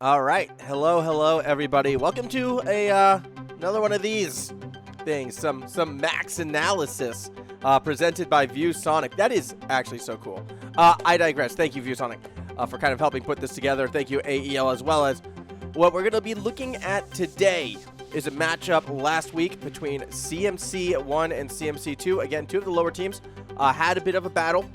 All right, hello, everybody. Welcome to another one of these things, some max analysis presented by ViewSonic. That is actually so cool. I digress. Thank you, ViewSonic, for kind of helping put this together. Thank you, AEL, as well as what we're going to be looking at today is a matchup last week between CMC1 and CMC2. Again, two of the lower teams had a bit of a battle,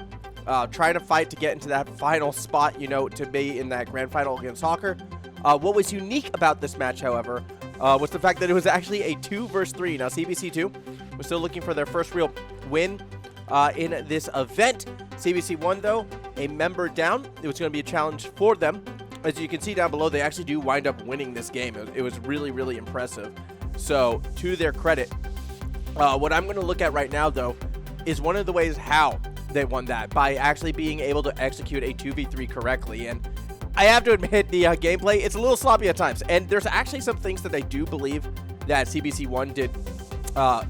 trying to fight to get into that final spot, to be in that grand final against Hawker. What was unique about this match, however, was the fact that it was actually a 2 versus 3. Now, CBC2 was still looking for their first real win in this event. CBC1, though, a member down. It was going to be a challenge for them. As you can see down below, they actually do wind up winning this game. It was really, really impressive. So, to their credit, what I'm going to look at right now, though, is one of the ways how they won that, by actually being able to execute a 2v3 correctly. And I have to admit, the gameplay, it's a little sloppy at times. And there's actually some things that I do believe that CBC1 did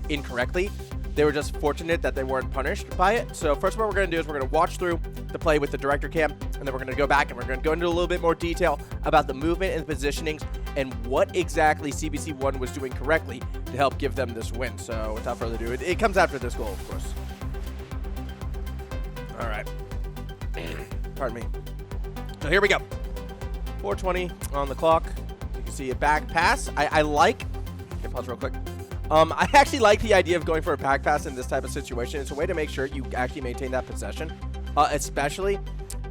incorrectly. They were just fortunate that they weren't punished by it. So first what we're going to do is we're going to watch through the play with the director cam, and then we're going to go back and we're going to go into a little bit more detail about the movement and positionings and what exactly CBC1 was doing correctly to help give them this win. So without further ado, it comes after this goal, of course. All right. Pardon me. So here we go. 4:20 on the clock. You can see a back pass. I like. Okay, pause real quick. I actually like the idea of going for a back pass in this type of situation. It's a way to make sure you actually maintain that possession, especially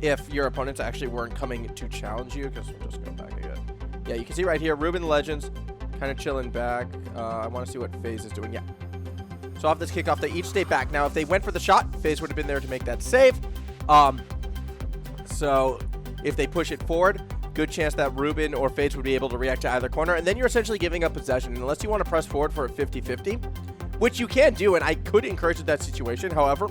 if your opponents actually weren't coming to challenge you. Because we'll just go back again. Yeah, you can see right here, Ruben Legends kind of chilling back. I want to see what FaZe is doing. Yeah. So off this kickoff, they each stay back. Now, if they went for the shot, FaZe would have been there to make that save. So if they push it forward, good chance that Ruben or FaZe would be able to react to either corner. And then you're essentially giving up possession. And unless you want to press forward for a 50-50, which you can do, and I could encourage that situation. However,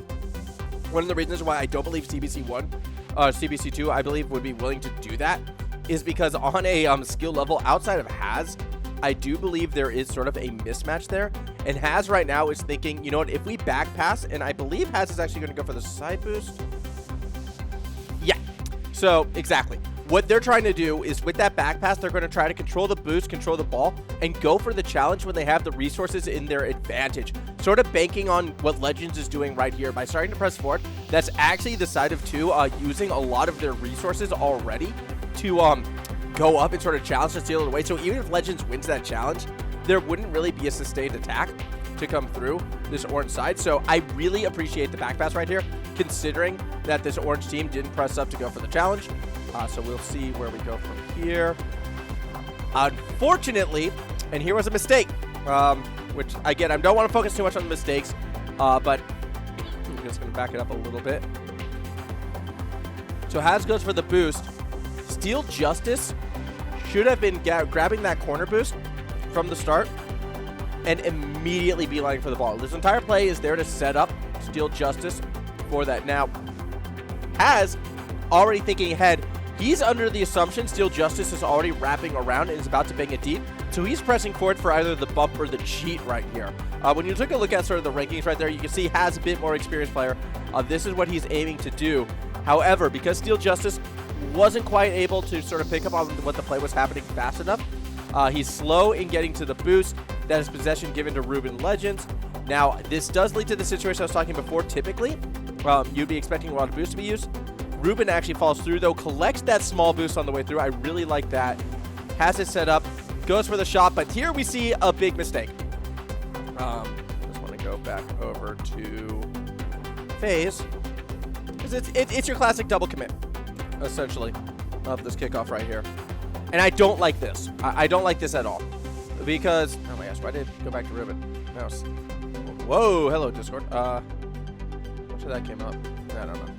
one of the reasons why I don't believe CBC2, I believe, would be willing to do that is because on a skill level outside of Haz, I do believe there is sort of a mismatch there. And Haz right now is thinking, you know what, if we back pass, and I believe Haz is actually going to go for the side boost. Yeah, so exactly. What they're trying to do is with that back pass, they're going to try to control the boost, control the ball, and go for the challenge when they have the resources in their advantage. Sort of banking on what Legends is doing right here by starting to press forward. That's actually the side of two using a lot of their resources already to go up and sort of challenge to steal it away. So even if Legends wins that challenge, there wouldn't really be a sustained attack to come through this orange side. So I really appreciate the back pass right here, considering that this orange team didn't press up to go for the challenge. So we'll see where we go from here. Unfortunately, and here was a mistake, which, again, I don't want to focus too much on the mistakes, but I'm just going to back it up a little bit. So Haz goes for the boost. Steel Justice should have been grabbing that corner boost from the start and immediately beelining for the ball. This entire play is there to set up Steel Justice for that. Now, Haz already thinking ahead. He's under the assumption Steel Justice is already wrapping around and is about to bang it deep. So he's pressing forward for either the bump or the cheat right here. When you take a look at sort of the rankings right there, you can see Haz a bit more experienced player. This is what he's aiming to do. However, because Steel Justice wasn't quite able to sort of pick up on what the play was happening fast enough, he's slow in getting to the boost. That is possession given to Ruben Legends. Now, this does lead to the situation I was talking before. Typically, you'd be expecting a lot of boost to be used. Ruben actually falls through, though, collects that small boost on the way through. I really like that. Has it set up, goes for the shot, but here we see a big mistake. Just want to go back over to FaZe, because it's your classic double commit, essentially, of this kickoff right here. And I don't like this. I don't like this at all, because, oh my gosh, why did it go back to Ruben? Mouse. Whoa, hello, Discord. What should that came up? I don't know.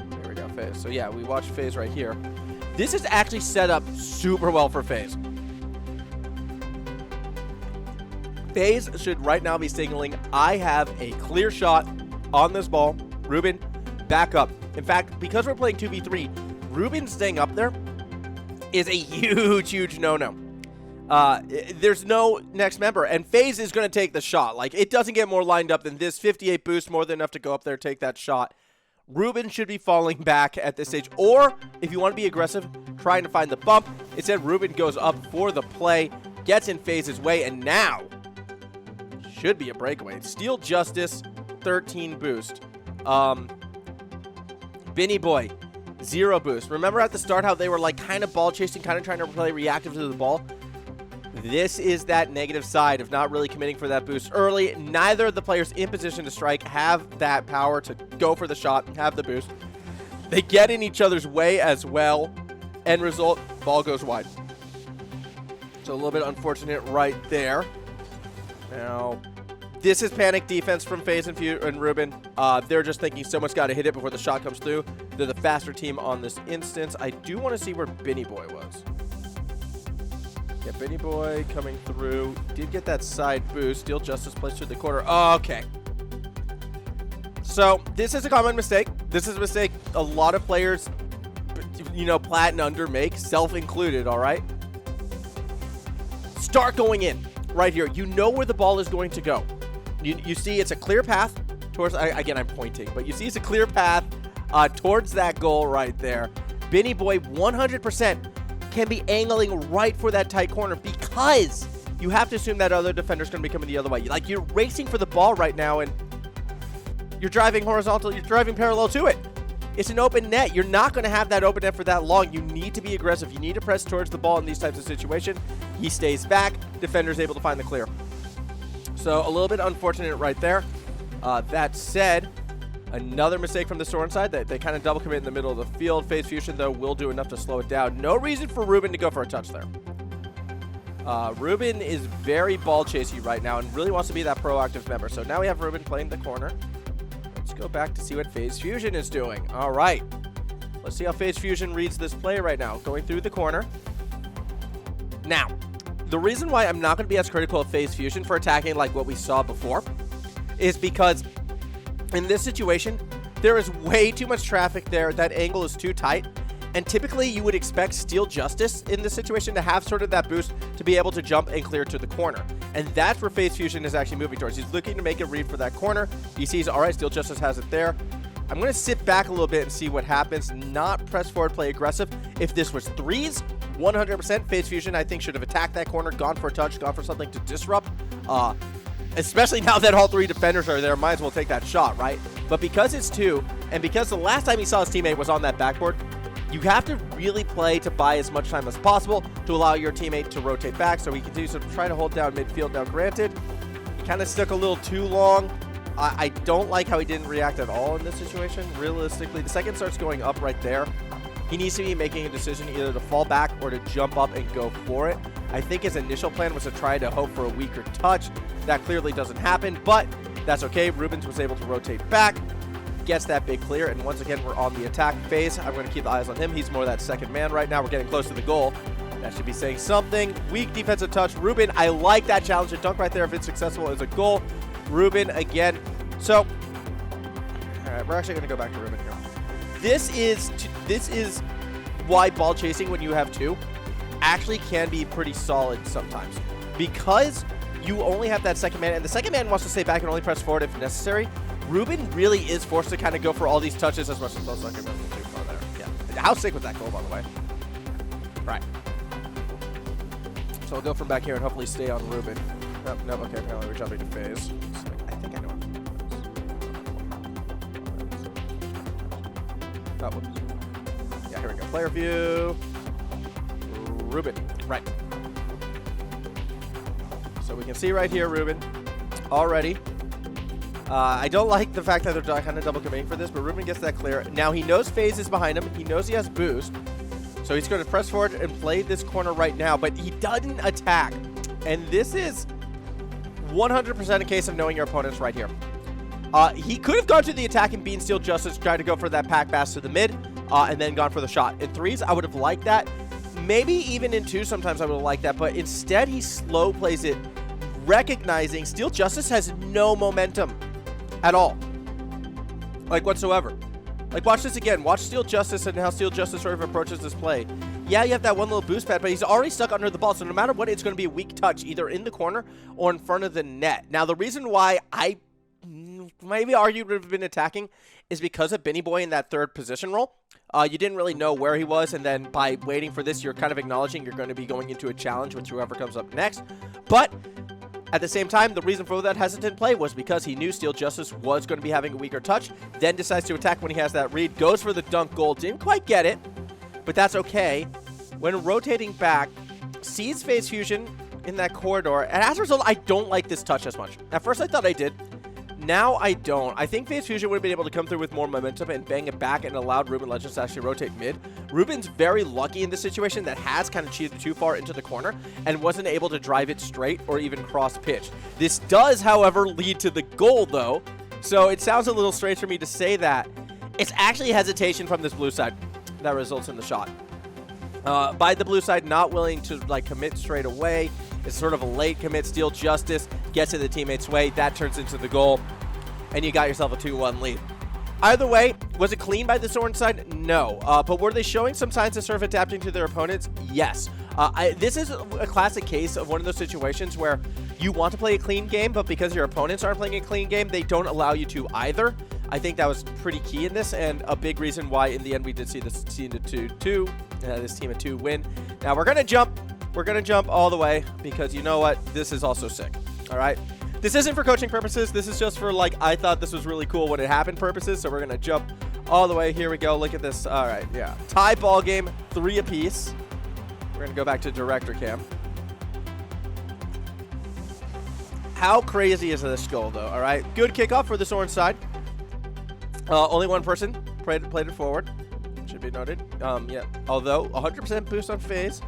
Here we go, FaZe. So yeah, we watched FaZe right here. This is actually set up super well for FaZe. FaZe should right now be signaling, I have a clear shot on this ball. Ruben, back up. In fact, because we're playing 2v3, Ruben staying up there is a huge no-no. There's no next member, and FaZe is going to take the shot. Like, it doesn't get more lined up than this. 58 boost, more than enough to go up there, take that shot. Ruben should be falling back at this stage. Or, if you want to be aggressive, trying to find the bump. Instead, Ruben goes up for the play, gets in FaZe's way, and now should be a breakaway. Steal Justice, 13 boost. Benny Boy, 0 boost. Remember at the start how they were like kind of ball chasing, kind of trying to play reactive to the ball? This is that negative side of not really committing for that boost early. Neither of the players in position to strike have that power to go for the shot and have the boost. They get in each other's way as well. End result, ball goes wide. So a little bit unfortunate right there. Now, this is panic defense from FaZe and Ruben. They're just thinking someone's got to hit it before the shot comes through. They're the faster team on this instance. I do want to see where Benny Boy was. Yeah, Benny Boy coming through. Did get that side boost. Steal Justice plays through the corner. Oh, okay. So, this is a common mistake. This is a mistake a lot of players, you know, plat and under make, self-included, all right? Start going in right here. You know where the ball is going to go. You see it's a clear path towards, again, I'm pointing, but you see it's a clear path towards that goal right there. Benny Boy 100% can be angling right for that tight corner because you have to assume that other defender's going to be coming the other way. Like, you're racing for the ball right now, and you're driving horizontal, you're driving parallel to it. It's an open net. You're not going to have that open net for that long. You need to be aggressive. You need to press towards the ball in these types of situations. He stays back. Defender's able to find the clear. So a little bit unfortunate right there. That said, another mistake from the Soren side that they kind of double commit in the middle of the field. FaZe Fusion, though, will do enough to slow it down. No reason for Ruben to go for a touch there. Ruben is very ball chasey right now and really wants to be that proactive member. So now we have Ruben playing the corner. Let's go back to see what FaZe Fusion is doing. All right. Let's see how FaZe Fusion reads this play right now. Going through the corner. Now, the reason why I'm not going to be as critical of FaZe Fusion for attacking like what we saw before is because in this situation, there is way too much traffic there. That angle is too tight. And typically, you would expect Steal Justice in this situation to have sort of that boost to be able to jump and clear to the corner. And that's where FaZe Fusion is actually moving towards. He's looking to make a read for that corner. He sees, all right, Steal Justice has it there. I'm going to sit back a little bit and see what happens. Not press forward, play aggressive. If this was threes, 100% FaZe Fusion, I think, should have attacked that corner, gone for a touch, gone for something to disrupt. Especially now that all three defenders are there, might as well take that shot, right? But because it's two, and because the last time he saw his teammate was on that backboard, you have to really play to buy as much time as possible to allow your teammate to rotate back. So he continues to try to hold down midfield. Now, granted, he kind of stuck a little too long. I don't like how he didn't react at all in this situation. Realistically, the second starts going up right there. He needs to be making a decision either to fall back or to jump up and go for it. I think his initial plan was to try to hope for a weaker touch. That clearly doesn't happen, but that's okay. Rubens was able to rotate back, gets that big clear, and once again, we're on the attack phase. I'm going to keep the eyes on him. He's more that second man right now. We're getting close to the goal. That should be saying something. Weak defensive touch. Ruben, I like that challenge. A dunk right there, if it's successful, is a goal. Ruben again. So, all right, we're actually going to go back to Ruben here. This is why ball chasing when you have two actually can be pretty solid sometimes. Because you only have that second man, and the second man wants to stay back and only press forward if necessary, Ruben really is forced to kind of go for all these touches as much as those second men will too far there. Yeah. How sick was that goal, by the way? Right. So I'll go from back here and hopefully stay on Ruben. No, okay, apparently we're jumping to FaZe. I think I know what it is. Yeah, here we go. Player view. Ruben. Right. So we can see right here, Ruben. Already. I don't like the fact that they're kind of double committing for this, but Ruben gets that clear. Now he knows FaZe is behind him. He knows he has boost. So he's going to press forward and play this corner right now, but he doesn't attack. And this is 100% a case of knowing your opponents right here. He could have gone to the attack and being Steal Justice, tried to go for that pack pass to the mid, and then gone for the shot. In threes, I would have liked that. Maybe even in two, sometimes I would have liked that, but instead he slow plays it, recognizing Steal Justice has no momentum at all. Like, whatsoever. Like, watch this again. Watch Steal Justice and how Steal Justice sort of approaches this play. Yeah, you have that one little boost pad, but he's already stuck under the ball, so no matter what, it's going to be a weak touch, either in the corner or in front of the net. Now, the reason why I maybe argued would have been attacking is because of Benny Boy in that third position role. You didn't really know where he was, and then by waiting for this, you're kind of acknowledging you're going to be going into a challenge with whoever comes up next. But at the same time, the reason for that hesitant play was because he knew Steel Justice was going to be having a weaker touch, then decides to attack when he has that read, goes for the dunk goal, didn't quite get it, but that's okay. When rotating back, sees Phase Fusion in that corridor, and as a result, I don't like this touch as much. At first, I thought I did. Now I don't. I think Phase Fusion would have been able to come through with more momentum and bang it back and allowed Ruben Legends to actually rotate mid. Ruben's very lucky in this situation that has kind of cheated too far into the corner and wasn't able to drive it straight or even cross pitch. This does, however, lead to the goal, though. So it sounds a little strange for me to say that. It's actually hesitation from this blue side that results in the shot. By the blue side, not willing to commit straight away. It's sort of a late commit. Steel Justice gets in the teammate's way. That turns into the goal, and you got yourself a 2-1 lead. Either way, was it clean by this orange side? No. But were they showing some signs of sort of adapting to their opponents? Yes. This is a classic case of one of those situations where you want to play a clean game, but because your opponents aren't playing a clean game, they don't allow you to either. I think that was pretty key in this, and a big reason why in the end we did see this team a 2 win. Now we're gonna jump all the way because you know what? This is also sick. All right. This isn't for coaching purposes. This is just for I thought this was really cool when it happened purposes. So we're gonna jump all the way. Here we go. Look at this. All right. Yeah. Tie ball game, 3 apiece. We're gonna go back to director cam. How crazy is this goal though? All right. Good kickoff for this orange side. Only one person played it forward. Should be noted. Yeah. Although 100% boost on FaZe.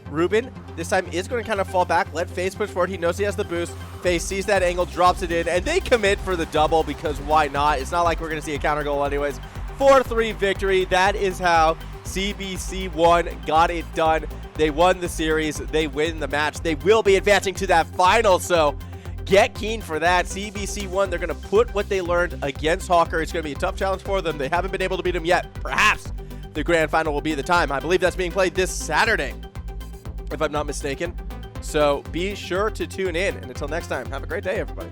Ruben this time is going to kind of fall back. Let FaZe push forward. He knows he has the boost. FaZe sees that angle, drops it in, and they commit for the double because why not? It's not like we're going to see a counter goal anyways. 4-3 victory. That is how CBC1 got it done. They won the series. They win the match. They will be advancing to that final, so get keen for that. CBC1, they're going to put what they learned against Hawker. It's going to be a tough challenge for them. They haven't been able to beat them yet. Perhaps the grand final will be the time. I believe that's being played this Saturday, if I'm not mistaken. So be sure to tune in. And until next time, have a great day, everybody.